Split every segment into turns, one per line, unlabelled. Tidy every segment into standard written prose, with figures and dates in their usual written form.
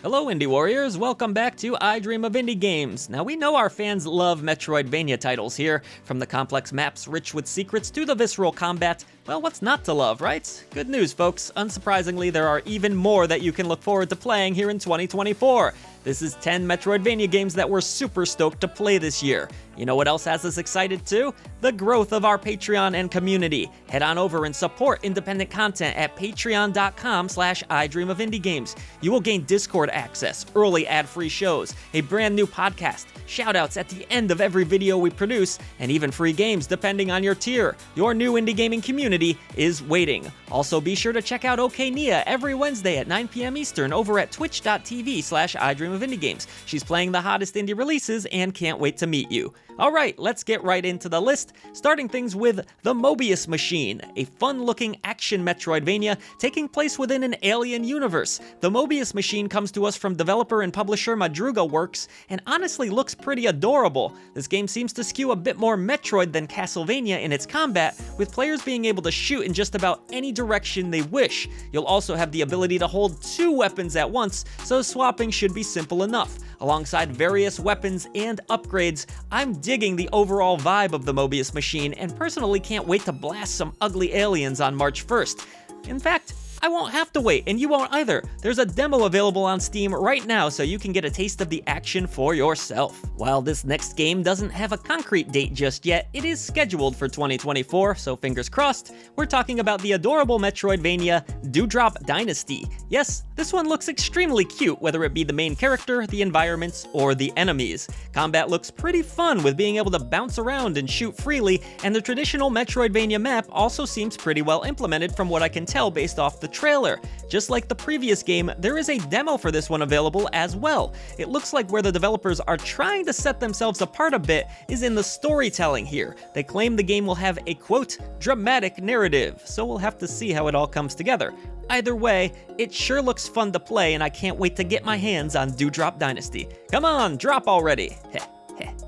Hello Indie Warriors, welcome back to I Dream of Indie Games. Now we know our fans love Metroidvania titles here, from the complex maps rich with secrets to the visceral combat. Well, what's not to love, right? Good news folks, unsurprisingly there are even more that you can look forward to playing here in 2024. This is 10 Metroidvania games that we're super stoked to play this year. You know what else has us excited too? The growth of our Patreon and community. Head on over and support independent content at patreon.com/idreamofindiegames. You will gain Discord access, early ad-free shows, a brand new podcast, shoutouts at the end of every video we produce, and even free games depending on your tier. Your new indie gaming community is waiting. Also be sure to check out OK Nia every Wednesday at 9 p.m. Eastern over at twitch.tv/idreamofindiegames. She's playing the hottest indie releases and can't wait to meet you. Alright, let's get right into the list, starting things with the Mobius Machine, a fun-looking action Metroidvania taking place within an alien universe. The Mobius Machine comes to us from developer and publisher Madruga Works, and honestly looks pretty adorable. This game seems to skew a bit more Metroid than Castlevania in its combat, with players being able to shoot in just about any direction they wish. You'll also have the ability to hold 2 weapons at once, so swapping should be simple enough. Alongside various weapons and upgrades, I'm digging the overall vibe of the Mobius Machine and personally can't wait to blast some ugly aliens on March 1st. In fact, I won't have to wait, and you won't either. There's a demo available on Steam right now, so you can get a taste of the action for yourself. While this next game doesn't have a concrete date just yet, it is scheduled for 2024, so fingers crossed. We're talking about the adorable Metroidvania, Dewdrop Dynasty. Yes, this one looks extremely cute, whether it be the main character, the environments, or the enemies. Combat looks pretty fun with being able to bounce around and shoot freely, and the traditional Metroidvania map also seems pretty well implemented from what I can tell based off the trailer. Just like the previous game, there is a demo for this one available as well. It looks like where the developers are trying to set themselves apart a bit is in the storytelling here. They claim the game will have a, quote, dramatic narrative, so we'll have to see how it all comes together. Either way, it sure looks fun to play, and I can't wait to get my hands on Dewdrop Dynasty. Come on, drop already! Heh.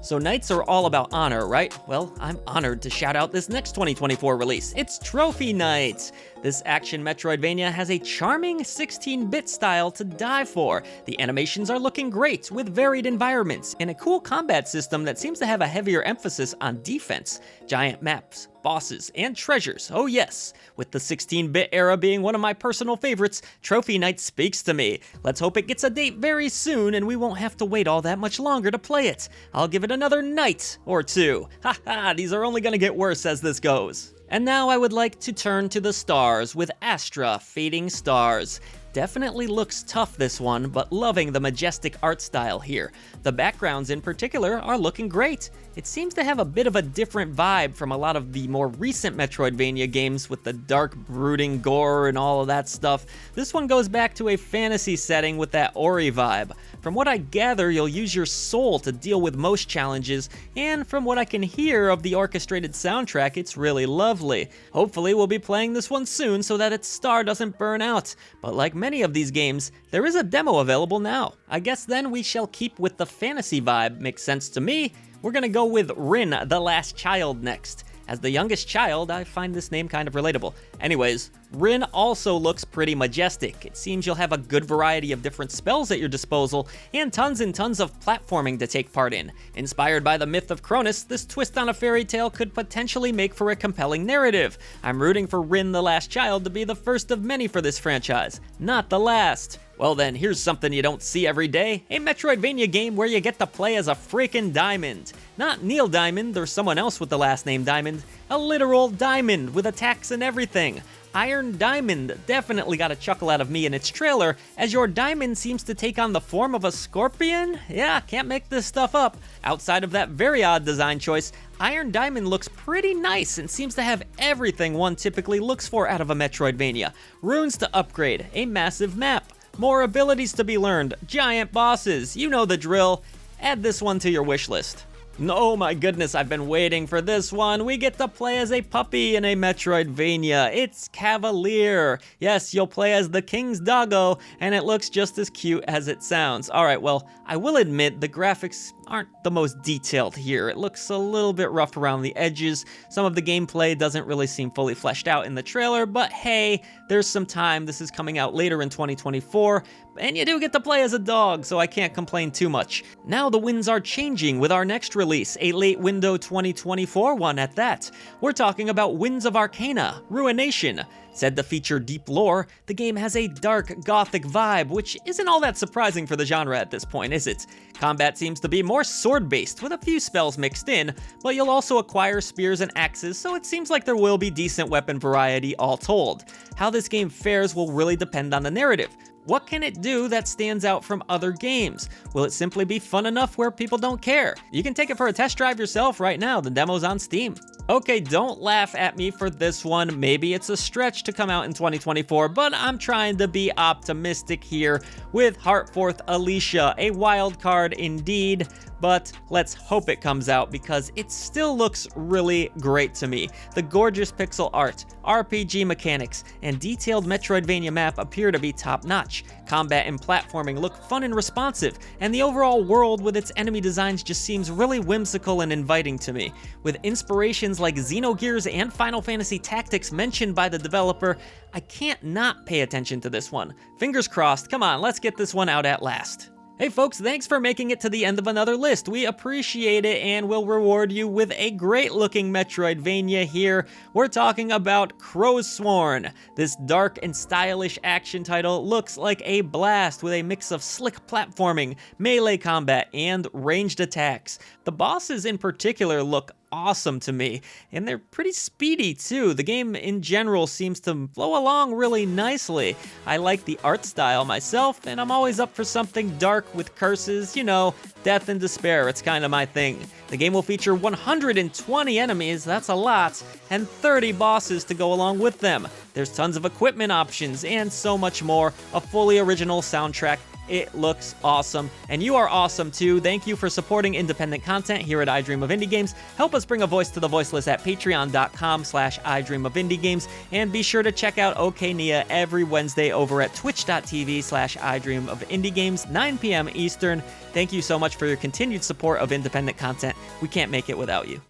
So nights are all about honor, right? Well, I'm honored to shout out this next 2024 release. It's Trophy Night! This action Metroidvania has a charming 16-bit style to die for. The animations are looking great, with varied environments, and a cool combat system that seems to have a heavier emphasis on defense. Giant maps, bosses, and treasures, oh yes. With the 16-bit era being one of my personal favorites, Trophy Night speaks to me. Let's hope it gets a date very soon, and we won't have to wait all that much longer to play it. I'll give it another night or two. Haha, these are only gonna get worse as this goes. And now I would like to turn to the stars with Astra, Fading Stars. Definitely looks tough this one, but loving the majestic art style here. The backgrounds in particular are looking great. It seems to have a bit of a different vibe from a lot of the more recent Metroidvania games with the dark, brooding gore and all of that stuff. This one goes back to a fantasy setting with that Ori vibe. From what I gather, you'll use your soul to deal with most challenges, and from what I can hear of the orchestrated soundtrack, it's really lovely. Hopefully we'll be playing this one soon so that its star doesn't burn out, but like many of these games, there is a demo available now. I guess then we shall keep with the fantasy vibe, makes sense to me. We're gonna go with Rin, the Last Child next. As the youngest child, I find this name kind of relatable. Anyways, Rin also looks pretty majestic. It seems you'll have a good variety of different spells at your disposal, and tons of platforming to take part in. Inspired by the myth of Cronus, this twist on a fairy tale could potentially make for a compelling narrative. I'm rooting for Rin the Last Child to be the first of many for this franchise, not the last. Well then, here's something you don't see every day, a Metroidvania game where you get to play as a freaking diamond. Not Neil Diamond or someone else with the last name Diamond, a literal diamond with attacks and everything. Iron Diamond definitely got a chuckle out of me in its trailer, as your diamond seems to take on the form of a scorpion? Yeah, can't make this stuff up. Outside of that very odd design choice, Iron Diamond looks pretty nice and seems to have everything one typically looks for out of a Metroidvania. Runes to upgrade, a massive map, more abilities to be learned, giant bosses, you know the drill. Add this one to your wish list. Oh my goodness, I've been waiting for this one. We get to play as a puppy in a Metroidvania. It's Cavalier. Yes, you'll play as the King's Doggo, and it looks just as cute as it sounds. Alright, well, I will admit the graphics aren't the most detailed here. It looks a little bit rough around the edges. Some of the gameplay doesn't really seem fully fleshed out in the trailer, but hey, there's some time. This is coming out later in 2024. and you do get to play as a dog, so I can't complain too much. Now the winds are changing with our next release, a late window 2024 one at that. We're talking about Winds of Arcana, Ruination. Said to feature deep lore, the game has a dark, gothic vibe, which isn't all that surprising for the genre at this point, is it? Combat seems to be more sword-based, with a few spells mixed in, but you'll also acquire spears and axes, so it seems like there will be decent weapon variety all told. How this game fares will really depend on the narrative. What can it do that stands out from other games? Will it simply be fun enough where people don't care? You can take it for a test drive yourself right now, the demo's on Steam. Okay, don't laugh at me for this one. Maybe it's a stretch to come out in 2024, but I'm trying to be optimistic here with Heartforth Alicia, a wild card indeed. But let's hope it comes out because it still looks really great to me. The gorgeous pixel art, RPG mechanics, and detailed Metroidvania map appear to be top-notch. Combat and platforming look fun and responsive, and the overall world with its enemy designs just seems really whimsical and inviting to me. With inspirations like Xenogears and Final Fantasy Tactics mentioned by the developer, I can't not pay attention to this one. Fingers crossed, come on, let's get this one out at last. Hey folks, thanks for making it to the end of another list. We appreciate it and will reward you with a great looking Metroidvania here. We're talking about Crowsworn. This dark and stylish action title looks like a blast with a mix of slick platforming, melee combat, and ranged attacks. The bosses in particular look awesome to me, and they're pretty speedy too. The game in general seems to flow along really nicely. I like the art style myself, and I'm always up for something dark with curses, you know, death and despair, it's kind of my thing. The game will feature 120 enemies, that's a lot, and 30 bosses to go along with them. There's tons of equipment options and so much more, a fully original soundtrack. It looks awesome, and you are awesome too. Thank you for supporting independent content here at I Dream of Indie Games. Help us bring a voice to the voiceless at patreon.com/idreamofindiegames, and be sure to check out OK Nia every Wednesday over at twitch.tv/idreamofindiegames, 9 p.m. Eastern. Thank you so much for your continued support of independent content. We can't make it without you.